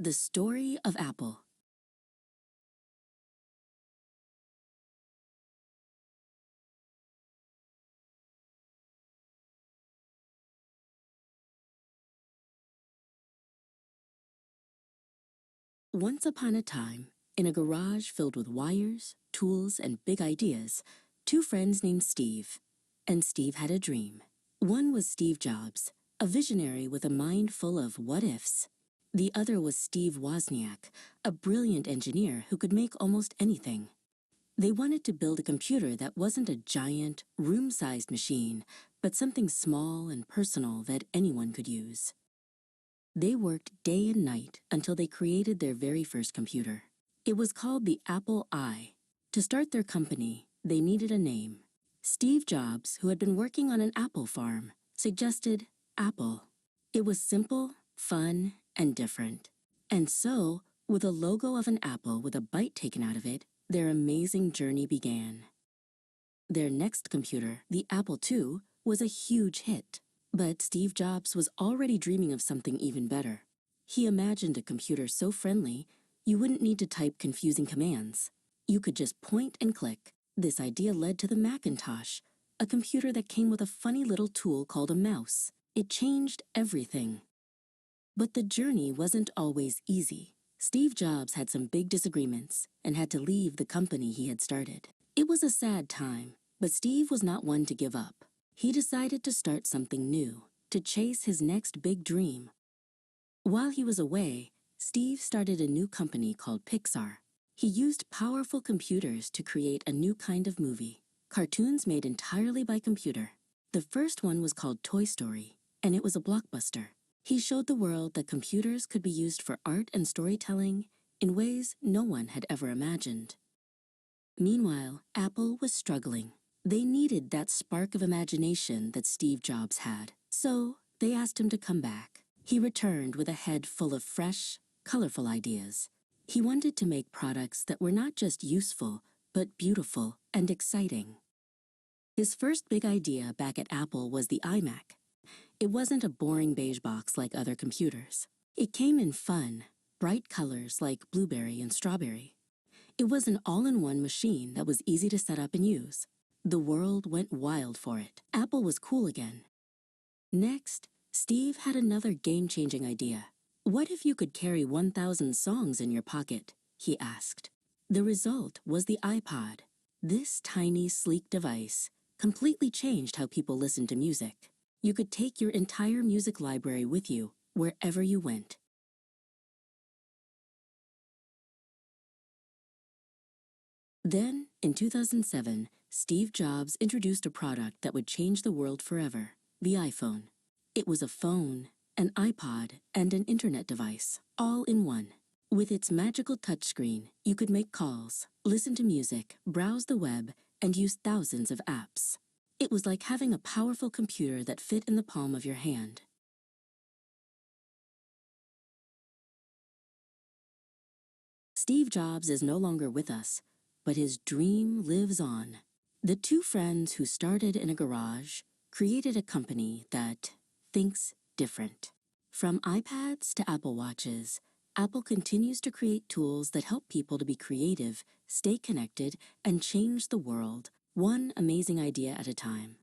The Story of Apple. Once upon a time, in a garage filled with wires, tools, and big ideas, two friends named Steve. And Steve had a dream. One was Steve Jobs, a visionary with a mind full of what-ifs. The other was Steve Wozniak, a brilliant engineer who could make almost anything. They wanted to build a computer that wasn't a giant, room-sized machine, but something small and personal that anyone could use. They worked day and night until they created their very first computer. It was called the Apple I. To start their company, they needed a name. Steve Jobs, who had been working on an apple farm, suggested Apple. It was simple, fun, and different. And so, with a logo of an apple with a bite taken out of it, their amazing journey began. Their next computer, the Apple II, was a huge hit. But Steve Jobs was already dreaming of something even better. He imagined a computer so friendly, you wouldn't need to type confusing commands. You could just point and click. This idea led to the Macintosh, a computer that came with a funny little tool called a mouse. It changed everything. But the journey wasn't always easy. Steve Jobs had some big disagreements and had to leave the company he had started. It was a sad time, but Steve was not one to give up. He decided to start something new, to chase his next big dream. While he was away, Steve started a new company called Pixar. He used powerful computers to create a new kind of movie, cartoons made entirely by computer. The first one was called Toy Story, and it was a blockbuster. He showed the world that computers could be used for art and storytelling in ways no one had ever imagined. Meanwhile, Apple was struggling. They needed that spark of imagination that Steve Jobs had, so they asked him to come back. He returned with a head full of fresh, colorful ideas. He wanted to make products that were not just useful, but beautiful and exciting. His first big idea back at Apple was the iMac. It wasn't a boring beige box like other computers. It came in fun, bright colors like blueberry and strawberry. It was an all-in-one machine that was easy to set up and use. The world went wild for it. Apple was cool again. Next, Steve had another game-changing idea. What if you could carry 1,000 songs in your pocket? He asked. The result was the iPod. This tiny, sleek device completely changed how people listened to music. You could take your entire music library with you wherever you went. Then, in 2007, Steve Jobs introduced a product that would change the world forever, the iPhone. It was a phone, an iPod, and an internet device, all in one. With its magical touchscreen, you could make calls, listen to music, browse the web, and use thousands of apps. It was like having a powerful computer that fit in the palm of your hand. Steve Jobs is no longer with us, but his dream lives on. The two friends who started in a garage created a company that thinks different. From iPads to Apple Watches, Apple continues to create tools that help people to be creative, stay connected, and change the world, one amazing idea at a time.